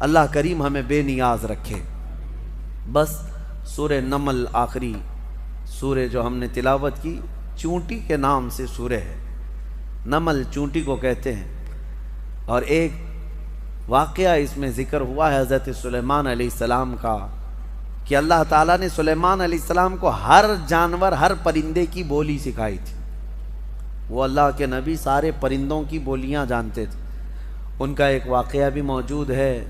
اللہ کریم ہمیں بے نیاز رکھے۔ بس سورہ نمل آخری سورہ جو ہم نے تلاوت کی، چونٹی کے نام سے سورہ ہے، نمل چونٹی کو کہتے ہیں۔ اور ایک واقعہ اس میں ذکر ہوا ہے حضرت سلیمان علیہ السلام کا، کہ اللہ تعالیٰ نے سلیمان علیہ السلام کو ہر جانور، ہر پرندے کی بولی سکھائی تھی۔ وہ اللہ کے نبی سارے پرندوں کی بولیاں جانتے تھے۔ ان کا ایک واقعہ بھی موجود ہے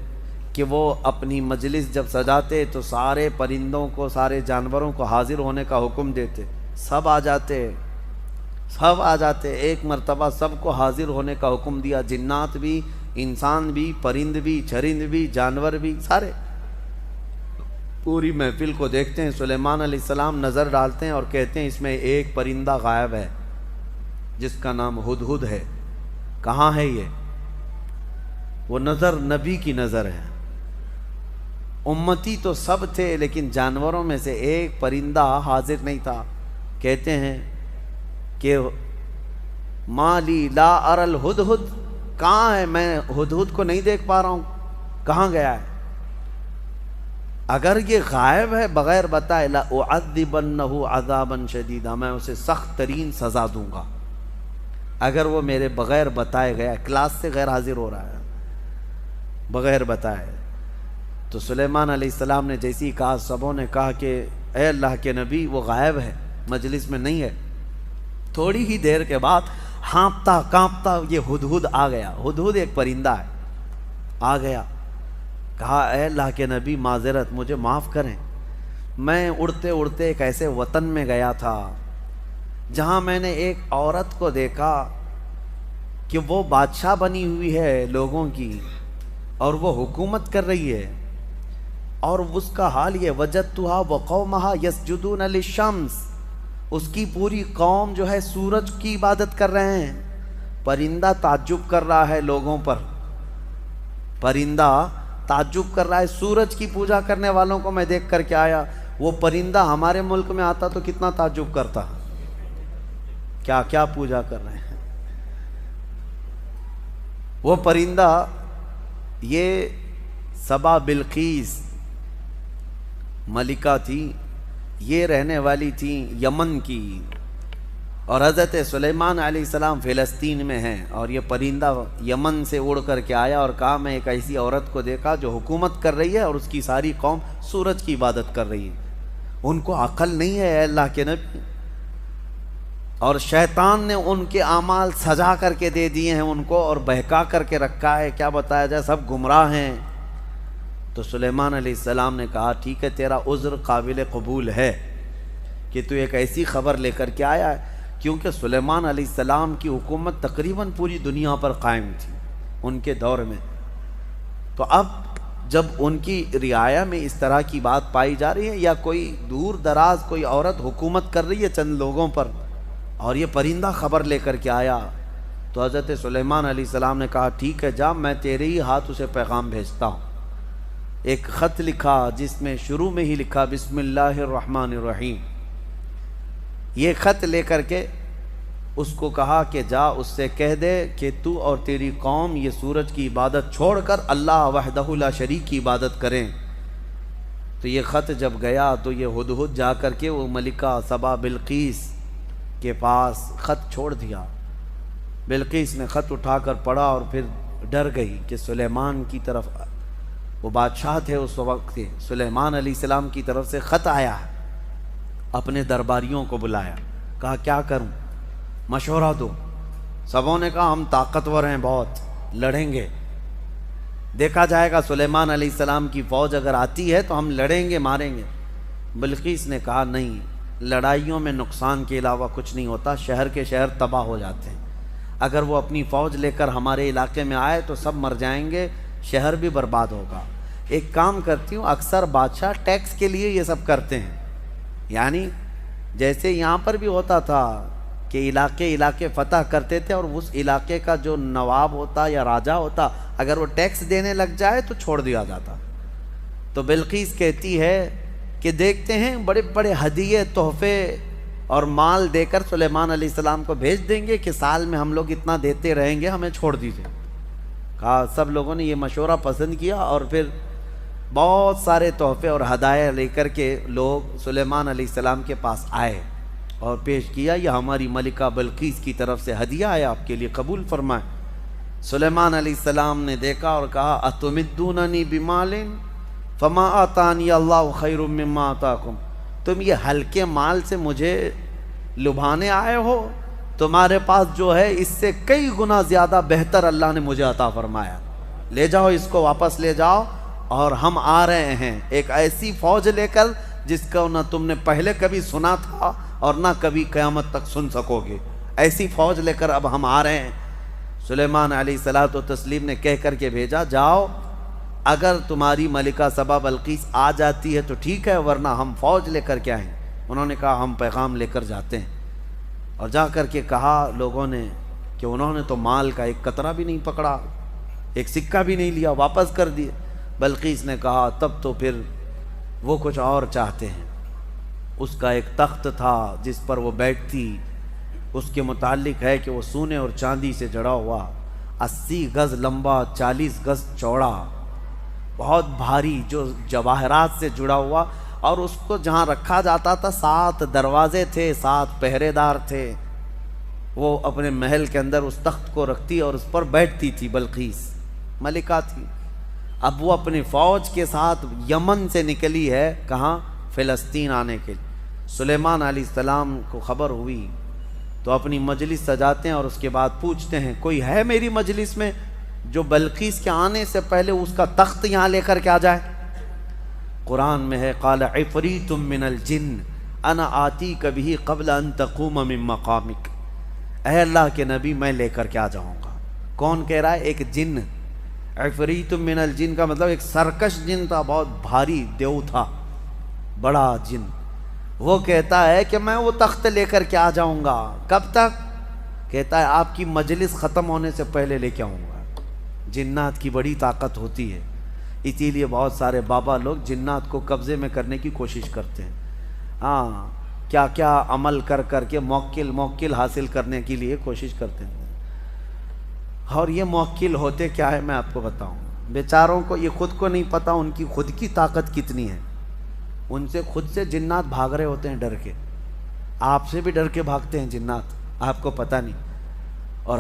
کہ وہ اپنی مجلس جب سجاتے تو سارے پرندوں کو، سارے جانوروں کو حاضر ہونے کا حکم دیتے، سب آ جاتے۔ ایک مرتبہ سب کو حاضر ہونے کا حکم دیا، جنات بھی، انسان بھی، پرند بھی، چرند بھی، جانور بھی، سارے پوری محفل کو دیکھتے ہیں۔ سلیمان علیہ السلام نظر ڈالتے ہیں اور کہتے ہیں اس میں ایک پرندہ غائب ہے جس کا نام ہدہد ہے، کہاں ہے یہ؟ وہ نظر نبی کی نظر ہے، امتی تو سب تھے لیکن جانوروں میں سے ایک پرندہ حاضر نہیں تھا۔ کہتے ہیں کہ مالی لا اری الہدہد، کہاں ہے؟ میں ہدہد کو نہیں دیکھ پا رہا ہوں، کہاں گیا ہے؟ اگر یہ غائب ہے بغیر بتائے، لأعذبنہ عذابا شدیدا، میں اسے سخت ترین سزا دوں گا۔ اگر وہ میرے بغیر بتائے گیا، کلاس سے غیر حاضر ہو رہا ہے بغیر بتائے۔ تو سلیمان علیہ السلام نے جیسی ہی کہا، سبوں نے کہا کہ اے اللہ کے نبی وہ غائب ہے، مجلس میں نہیں ہے۔ تھوڑی ہی دیر کے بعد ہانپتا کانپتا یہ ہدہد آ گیا۔ ہدہد ایک پرندہ ہے، آ گیا، کہا اے اللہ کے نبی معذرت، مجھے معاف کریں، میں اڑتے اڑتے ایک ایسے وطن میں گیا تھا جہاں میں نے ایک عورت کو دیکھا کہ وہ بادشاہ بنی ہوئی ہے لوگوں کی، اور وہ حکومت کر رہی ہے، اور اس کا حال یہ، وجدتھا وقومھا یسجدون للشمس، اس کی پوری قوم جو ہے سورج کی عبادت کر رہے ہیں۔ پرندہ تعجب کر رہا ہے لوگوں پر، پرندہ تعجب کر رہا ہے، سورج کی پوجا کرنے والوں کو میں دیکھ کر کے آیا۔ وہ پرندہ ہمارے ملک میں آتا تو کتنا تعجب کرتا، کیا کیا پوجا کر رہے ہیں۔ وہ پرندہ، یہ سبا بلقیس ملکہ تھی، یہ رہنے والی تھی یمن کی، اور حضرت سلیمان علیہ السلام فلسطین میں ہیں، اور یہ پرندہ یمن سے اڑ کر کے آیا اور کہا میں ایک ایسی عورت کو دیکھا جو حکومت کر رہی ہے اور اس کی ساری قوم سورج کی عبادت کر رہی ہے۔ ان کو عقل نہیں ہے اے اللہ کے نبی، اور شیطان نے ان کے اعمال سجا کر کے دے دیے ہیں ان کو، اور بہکا کر کے رکھا ہے، کیا بتایا جائے، سب گمراہ ہیں۔ تو سلیمان علیہ السلام نے کہا ٹھیک ہے، تیرا عذر قابل قبول ہے کہ تو ایک ایسی خبر لے کر کے آیا ہے، کیونکہ سلیمان علیہ السلام کی حکومت تقریباً پوری دنیا پر قائم تھی ان کے دور میں۔ تو اب جب ان کی رعایا میں اس طرح کی بات پائی جا رہی ہے، یا کوئی دور دراز کوئی عورت حکومت کر رہی ہے چند لوگوں پر، اور یہ پرندہ خبر لے کر کے آیا، تو حضرت سلیمان علیہ السلام نے کہا ٹھیک ہے جا، میں تیرے ہی ہاتھ اسے پیغام بھیجتا ہوں۔ ایک خط لکھا جس میں شروع میں ہی لکھا بسم اللہ الرحمن الرحیم۔ یہ خط لے کر کے اس کو کہا کہ جا اس سے کہہ دے کہ تو اور تیری قوم یہ سورج کی عبادت چھوڑ کر اللہ وحدہ لا شریک کی عبادت کریں۔ تو یہ خط جب گیا تو یہ ہدہد جا کر کے وہ ملکہ سبا بلقیس کے پاس خط چھوڑ دیا۔ بلقیس نے خط اٹھا کر پڑھا اور پھر ڈر گئی کہ سلیمان کی طرف، وہ بادشاہ تھے اس وقت کے، سلیمان علیہ السلام کی طرف سے خط آیا ہے۔ اپنے درباریوں کو بلایا، کہا کیا کروں، مشورہ دو۔ سبوں نے کہا ہم طاقتور ہیں، بہت لڑیں گے، دیکھا جائے گا سلیمان علیہ السلام کی فوج اگر آتی ہے تو ہم لڑیں گے، ماریں گے۔ بلقیس نے کہا نہیں، لڑائیوں میں نقصان کے علاوہ کچھ نہیں ہوتا، شہر کے شہر تباہ ہو جاتے ہیں، اگر وہ اپنی فوج لے کر ہمارے علاقے میں آئے تو سب مر جائیں گے، شہر بھی برباد ہوگا۔ ایک کام کرتی ہوں، اکثر بادشاہ ٹیکس کے لیے یہ سب کرتے ہیں، یعنی جیسے یہاں پر بھی ہوتا تھا کہ علاقے فتح کرتے تھے، اور اس علاقے کا جو نواب ہوتا یا راجہ ہوتا اگر وہ ٹیکس دینے لگ جائے تو چھوڑ دیا جاتا۔ تو بلقیس کہتی ہے کہ دیکھتے ہیں بڑے بڑے ہدیے، تحفے اور مال دے کر سلیمان علیہ السلام کو بھیج دیں گے کہ سال میں ہم لوگ اتنا دیتے رہیں گے، ہمیں چھوڑ دیجیے۔ کہا سب لوگوں نے یہ مشورہ پسند کیا اور پھر بہت سارے تحفے اور ہدایہ لے کر کے لوگ سلیمان علیہ السلام کے پاس آئے اور پیش کیا یہ ہماری ملکہ بلقیس کی طرف سے ہدیہ ہے آپ کے لیے، قبول فرمائیں۔ سلیمان علیہ السلام نے دیکھا اور کہا اتمدوننی بمال فما آتانی اللہ خیر مما آتاکم، تم یہ ہلکے مال سے مجھے لبھانے آئے ہو؟ تمہارے پاس جو ہے اس سے کئی گنا زیادہ بہتر اللہ نے مجھے عطا فرمایا، لے جاؤ اس کو واپس لے جاؤ، اور ہم آ رہے ہیں ایک ایسی فوج لے کر جس کا نہ تم نے پہلے کبھی سنا تھا اور نہ کبھی قیامت تک سن سکو گے، ایسی فوج لے کر اب ہم آ رہے ہیں۔ سلیمان علیہ الصلوۃ والتسلیم نے کہہ کر کے بھیجا جاؤ، اگر تمہاری ملکہ سبا بلقیس آ جاتی ہے تو ٹھیک ہے، ورنہ ہم فوج لے کر کے آئیں۔ انہوں نے کہا ہم پیغام لے کر جاتے ہیں، اور جا کر کے کہا لوگوں نے کہ انہوں نے تو مال کا ایک قطرہ بھی نہیں پکڑا، ایک سکہ بھی نہیں لیا، واپس کر دیے۔ بلقیس نے کہا تب تو پھر وہ کچھ اور چاہتے ہیں۔ اس کا ایک تخت تھا جس پر وہ بیٹھتی، اس کے متعلق ہے کہ وہ سونے اور چاندی سے جڑا ہوا، 80 گز لمبا، 40 گز چوڑا، بہت بھاری، جو جواہرات سے جڑا ہوا، اور اس کو جہاں رکھا جاتا تھا 7 دروازے تھے، 7 پہرے دار تھے۔ وہ اپنے محل کے اندر اس تخت کو رکھتی اور اس پر بیٹھتی تھی، بلقیس ملکہ تھی۔ اب وہ اپنی فوج کے ساتھ یمن سے نکلی ہے، کہاں؟ فلسطین آنے کے لیے۔ سلیمان علیہ السلام کو خبر ہوئی تو اپنی مجلس سجاتے ہیں اور اس کے بعد پوچھتے ہیں کوئی ہے میری مجلس میں جو بلقیس کے آنے سے پہلے اس کا تخت یہاں لے کر کے آ جائے؟ قرآن میں ہے قال عفریت من الجن انا آتیک بہ قبل ان تقوم من مقامک، اے اللہ کے نبی میں لے کر کے آ جاؤں گا۔ کون کہہ رہا ہے؟ ایک جن۔ عفریت من الجن کا مطلب ایک سرکش جن تھا، بہت بھاری دیو تھا، بڑا جن۔ وہ کہتا ہے کہ میں وہ تخت لے کر کے آ جاؤں گا۔ کب تک؟ کہتا ہے آپ کی مجلس ختم ہونے سے پہلے لے کے آؤں گا۔ جنات کی بڑی طاقت ہوتی ہے، اسی لیے بہت سارے بابا لوگ جنات کو قبضے میں کرنے کی کوشش کرتے ہیں۔ ہاں، کیا کیا عمل کر کر کے موکل حاصل کرنے کے لیے کوشش کرتے ہیں، اور یہ موکل ہوتے کیا ہے میں آپ کو بتاؤں۔ بیچاروں کو یہ خود کو نہیں پتا ان کی خود کی طاقت کتنی ہے، ان سے خود سے جنات بھاگ رہے ہوتے ہیں ڈر کے، آپ سے بھی ڈر کے بھاگتے ہیں جنات، آپ کو پتہ نہیں۔ اور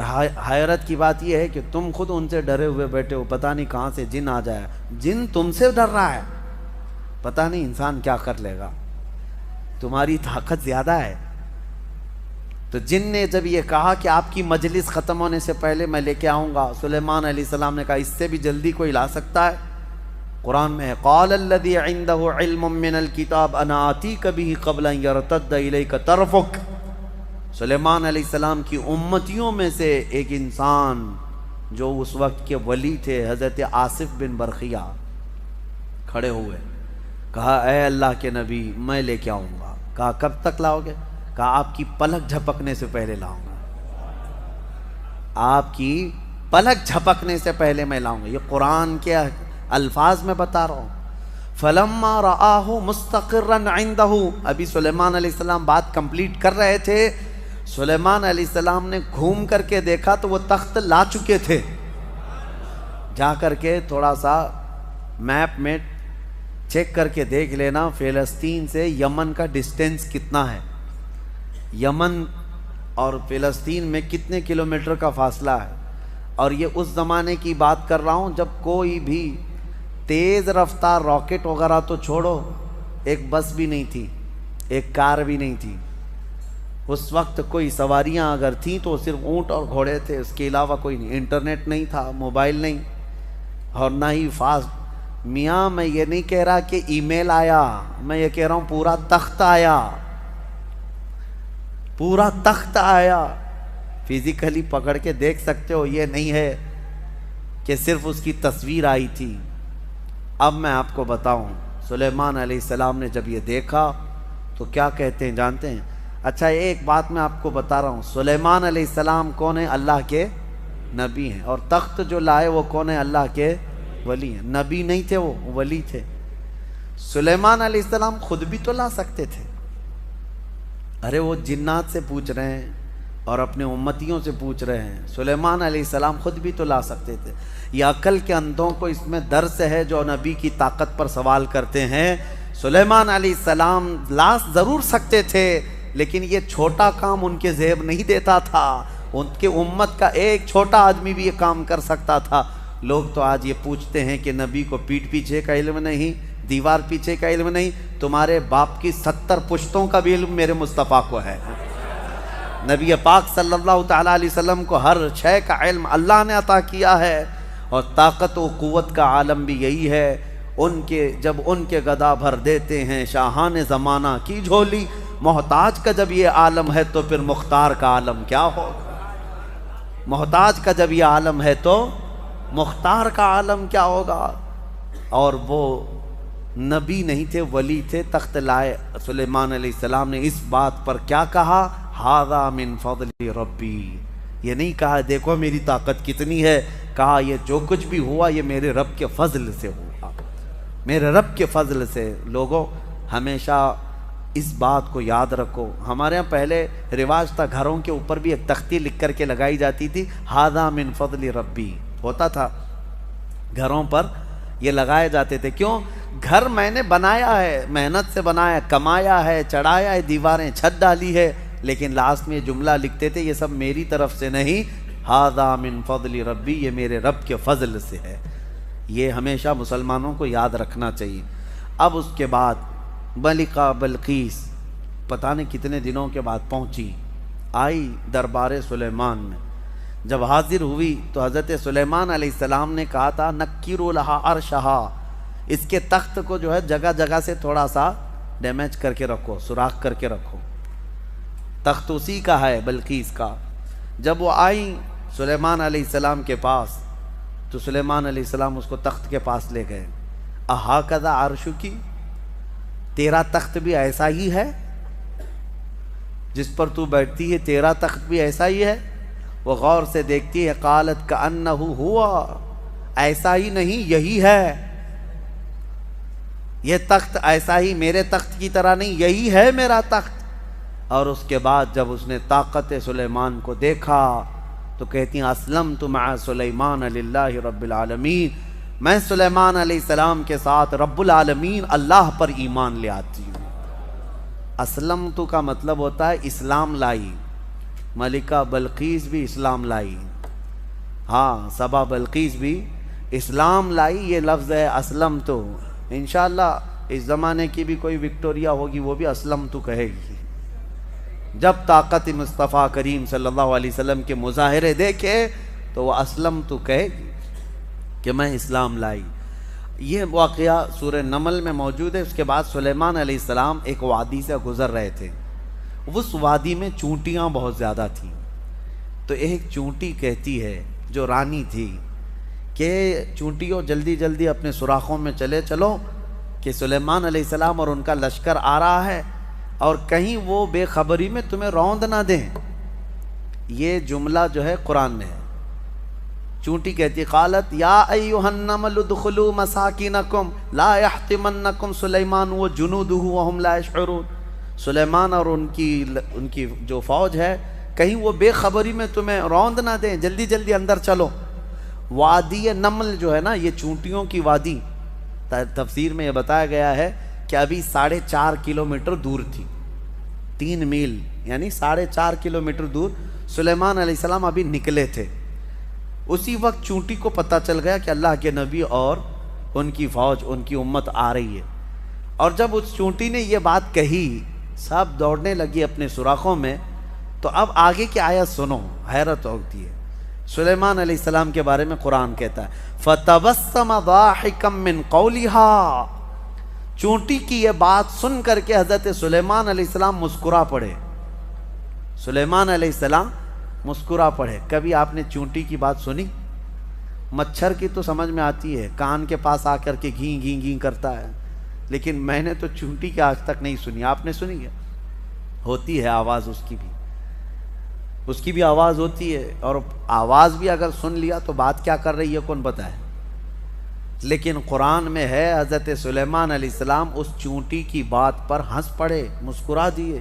حیرت کی بات یہ ہے کہ تم خود ان سے ڈرے ہوئے بیٹھے ہو، پتہ نہیں کہاں سے جن آ جائے، جن تم سے ڈر رہا ہے، پتہ نہیں انسان کیا کر لے گا، تمہاری طاقت زیادہ ہے۔ تو جن نے جب یہ کہا کہ آپ کی مجلس ختم ہونے سے پہلے میں لے کے آؤں گا، سلیمان علیہ السلام نے کہا اس سے بھی جلدی کوئی لا سکتا ہے؟ قرآن میں ہے قال الذی عنده علم من الکتاب انا آتیک بہ قبل ان یرتد الیک طرفک۔ سلیمان علیہ السلام کی امتیوں میں سے ایک انسان جو اس وقت کے ولی تھے، حضرت آصف بن برخیہ، کھڑے ہوئے، کہا اے اللہ کے نبی میں لے کے آؤں گا۔ کہا کب تک لاؤ گے؟ کہا آپ کی پلک جھپکنے سے پہلے لاؤں گا، آپ کی پلک جھپکنے سے پہلے میں لاؤں گا۔ یہ قرآن کے الفاظ میں بتا رہا ہوں۔ فلما رآہ مستقرا عنده، ابھی سلیمان علیہ السلام بات کمپلیٹ کر رہے تھے، سلیمان علیہ السلام نے گھوم کر کے دیکھا تو وہ تخت لا چکے تھے۔ جا کر کے تھوڑا سا میپ میں چیک کر کے دیکھ لینا فلسطین سے یمن کا ڈسٹینس کتنا ہے، یمن اور فلسطین میں کتنے کلومیٹر کا فاصلہ ہے۔ اور یہ اس زمانے کی بات کر رہا ہوں جب کوئی بھی تیز رفتار راکٹ وغیرہ تو چھوڑو، ایک بس بھی نہیں تھی، ایک کار بھی نہیں تھی۔ اس وقت کوئی سواریاں اگر تھیں تو صرف اونٹ اور گھوڑے تھے، اس کے علاوہ کوئی نہیں، انٹرنیٹ نہیں تھا، موبائل نہیں، اور نہ ہی فاسٹ۔ میاں میں یہ نہیں کہہ رہا کہ ای میل آیا، میں یہ کہہ رہا ہوں پورا تخت آیا، پورا تخت آیا، فزیکلی پکڑ کے دیکھ سکتے ہو، یہ نہیں ہے کہ صرف اس کی تصویر آئی تھی۔ اب میں آپ کو بتاؤں سلیمان علیہ السلام نے جب یہ دیکھا تو کیا کہتے ہیں جانتے ہیں؟ اچھا ایک بات میں آپ کو بتا رہا ہوں، سلیمان علیہ السلام کون ہے؟ اللہ کے نبی ہیں، اور تخت جو لائے وہ کون ہے؟ اللہ کے ولی ہیں، نبی نہیں تھے، وہ ولی تھے۔ سلیمان علیہ السلام خود بھی تو لا سکتے تھے، ارے وہ جنات سے پوچھ رہے ہیں اور اپنے امتیوں سے پوچھ رہے ہیں۔ سلیمان علیہ السلام خود بھی تو لا سکتے تھے۔ یہ عقل کے اندھوں کو اس میں درس ہے جو نبی کی طاقت پر سوال کرتے ہیں۔ سلیمان علیہ السلام لا ضرور سکتے تھے، لیکن یہ چھوٹا کام ان کے ذہن نہیں دیتا تھا۔ ان کے امت کا ایک چھوٹا آدمی بھی یہ کام کر سکتا تھا۔ لوگ تو آج یہ پوچھتے ہیں کہ نبی کو پیٹھ پیچھے کا علم نہیں، دیوار پیچھے کا علم نہیں، تمہارے باپ کی 70 پشتوں کا بھی علم میرے مصطفیٰ کو ہے۔ نبی پاک صلی اللہ تعالیٰ علیہ وسلم کو ہر شے کا علم اللہ نے عطا کیا ہے، اور طاقت و قوت کا عالم بھی یہی ہے۔ جب ان کے گدا بھر دیتے ہیں شاہان زمانہ کی جھولی، محتاج کا جب یہ عالم ہے تو پھر مختار کا عالم کیا ہوگا؟ محتاج کا جب یہ عالم ہے تو مختار کا عالم کیا ہوگا؟ اور وہ نبی نہیں تھے، ولی تھے، تخت لائے۔ سلیمان علیہ السلام نے اس بات پر کیا کہا؟ ھذا من فضل ربی۔ یہ نہیں کہا دیکھو میری طاقت کتنی ہے، کہا یہ جو کچھ بھی ہوا یہ میرے رب کے فضل سے ہوا، میرے رب کے فضل سے۔ لوگوں ہمیشہ اس بات کو یاد رکھو۔ ہمارے ہاں پہلے رواج تھا، گھروں کے اوپر بھی ایک تختی لکھ کر کے لگائی جاتی تھی، ھذا من فضل ربی ہوتا تھا، گھروں پر یہ لگائے جاتے تھے۔ کیوں؟ گھر میں نے بنایا ہے، محنت سے بنایا، کمایا ہے، چڑھایا ہے، دیواریں چھت ڈالی ہے، لیکن لاسٹ میں یہ جملہ لکھتے تھے یہ سب میری طرف سے نہیں، ھذا من فضل ربی، یہ میرے رب کے فضل سے ہے۔ یہ ہمیشہ مسلمانوں کو یاد رکھنا چاہیے۔ اب اس کے بعد ملکہ بلقیس پتہ نہیں کتنے دنوں کے بعد پہنچی، آئی دربار سلیمان میں۔ جب حاضر ہوئی تو حضرت سلیمان علیہ السلام نے کہا تھا نکروا لہا عرشہا، اس کے تخت کو جو ہے جگہ جگہ سے تھوڑا سا ڈیمیج کر کے رکھو، سوراخ کر کے رکھو۔ تخت اسی کا ہے، بلقیس کا۔ جب وہ آئیں سلیمان علیہ السلام کے پاس تو سلیمان علیہ السلام اس کو تخت کے پاس لے گئے۔ اہٰذا عرشکی، تیرا تخت بھی ایسا ہی ہے جس پر تو بیٹھتی ہے، تیرا تخت بھی ایسا ہی ہے؟ وہ غور سے دیکھتی ہے، قالت کأنہ ہوا، ایسا ہی نہیں یہی ہے، یہ تخت ایسا ہی میرے تخت کی طرح نہیں، یہی ہے میرا تخت۔ اور اس کے بعد جب اس نے طاقت سلیمان کو دیکھا تو کہتی ہیں اسلمت مع سلیمان للہ رب العالمین، میں سلیمان علیہ السلام کے ساتھ رب العالمین اللہ پر ایمان لے آتی ہوں۔ اسلمت کا مطلب ہوتا ہے اسلام لائی، ملکہ بلقیس بھی اسلام لائی، ہاں سبا بلقیس بھی اسلام لائی، یہ لفظ ہے اسلمت۔ انشاءاللہ اس زمانے کی بھی کوئی وکٹوریا ہوگی وہ بھی اسلمت کہے گی، جب طاقت مصطفیٰ کریم صلی اللہ علیہ وسلم کے مظاہرے دیکھے تو وہ اسلمت کہے گی کہ میں اسلام لائی۔ یہ واقعہ سورہ نمل میں موجود ہے۔ اس کے بعد سلیمان علیہ السلام ایک وادی سے گزر رہے تھے، اس وادی میں چونٹیاں بہت زیادہ تھیں، تو ایک چونٹی کہتی ہے جو رانی تھی کہ چونٹیوں جلدی جلدی اپنے سوراخوں میں چلے چلو کہ سلیمان علیہ السلام اور ان کا لشکر آ رہا ہے، اور کہیں وہ بے خبری میں تمہیں روند نہ دیں۔ یہ جملہ جو ہے قرآن میں ہے۔ چونٹی کہتی قالت یا ایھا النمل ادخلوا مساکنکم لا یحطمنکم سلیمان وجنودہ وہم لا یشعرون، سلیمان اور ان کی جو فوج ہے کہیں وہ بے خبری میں تمہیں روند نہ دیں، جلدی جلدی اندر چلو۔ وادی نمل جو ہے نا، یہ چونٹیوں کی وادی، تفسیر میں یہ بتایا گیا ہے کہ ابھی 4.5 کلومیٹر دور تھی، 3 میل یعنی 4.5 کلومیٹر دور سلیمان علیہ السلام ابھی نکلے تھے۔ اسی وقت چونٹی کو پتہ چل گیا کہ اللہ کے نبی اور ان کی فوج، ان کی امت آ رہی ہے، اور جب اس چونٹی نے یہ بات کہی سب دوڑنے لگی اپنے سوراخوں میں۔ تو اب آگے کی آیت سنو، حیرت ہوتی ہے۔ سلیمان علیہ السلام کے بارے میں قرآن کہتا ہے فَتَبَسَّمَ ضَاحِكًا مِّن قَوْلِهَا، چونٹی کی یہ بات سن کر کے حضرت سلیمان علیہ السلام مسکرا پڑے۔ سلیمان علیہ السلام مسکرا پڑے۔ کبھی آپ نے چونٹی کی بات سنی؟ مچھر کی تو سمجھ میں آتی ہے، کان کے پاس آ کر کے گھیں گھیں گھیں کرتا ہے، لیکن میں نے تو چونٹی کی آج تک نہیں سنی۔ آپ نے سنی ہے؟ ہوتی ہے آواز اس کی بھی آواز ہوتی ہے، اور آواز بھی اگر سن لیا تو بات کیا کر رہی ہے کون بتائے۔ لیکن قرآن میں ہے حضرت سلیمان علیہ السلام اس چونٹی کی بات پر ہنس پڑے، مسکرا دیے،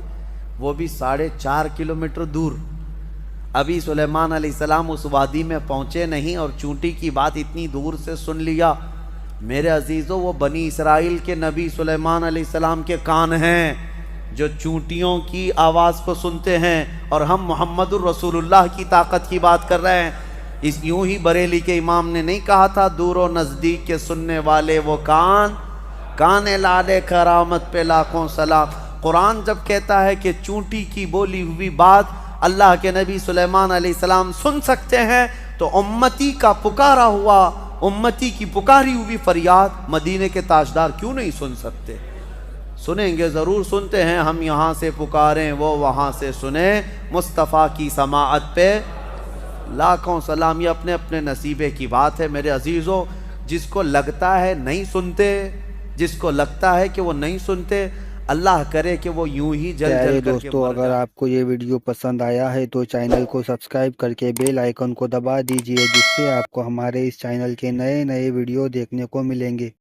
وہ بھی 4.5 کلومیٹر دور۔ ابھی سلیمان علیہ السلام اس وادی میں پہنچے نہیں اور چونٹی کی بات اتنی دور سے سن لیا۔ میرے عزیزو وہ بنی اسرائیل کے نبی سلیمان علیہ السلام کے کان ہیں جو چونٹیوں کی آواز کو سنتے ہیں، اور ہم محمد الرسول اللہ کی طاقت کی بات کر رہے ہیں۔ اس یوں ہی بریلی کے امام نے نہیں کہا تھا دور و نزدیک کے سننے والے وہ کان لالے کرامت پہ لاکھوں سلام۔ قرآن جب کہتا ہے کہ چونٹی کی بولی ہوئی بات اللہ کے نبی سلیمان علیہ السلام سن سکتے ہیں، تو امتی کا پکارا ہوا، امتی کی پکاری ہوئی فریاد مدینے کے تاجدار کیوں نہیں سن سکتے؟ سنیں گے، ضرور سنتے ہیں۔ ہم یہاں سے پکاریں وہ وہاں سے سنیں، مصطفیٰ کی سماعت پہ لاکھوں سلام۔ یہ اپنے اپنے نصیبے کی بات ہے میرے عزیزو۔ جس کو لگتا ہے نہیں سنتے، جس کو لگتا ہے کہ وہ نہیں سنتے، اللہ کرے کہ وہ یوں ہی جل پیارے جل کر کے دوستو، مر اگر جائے۔ آپ کو یہ ویڈیو پسند آیا ہے تو چینل کو سبسکرائب کر کے بیل آئیکن کو دبا دیجئے، جس سے آپ کو ہمارے اس چینل کے نئے نئے ویڈیو دیکھنے کو ملیں گے۔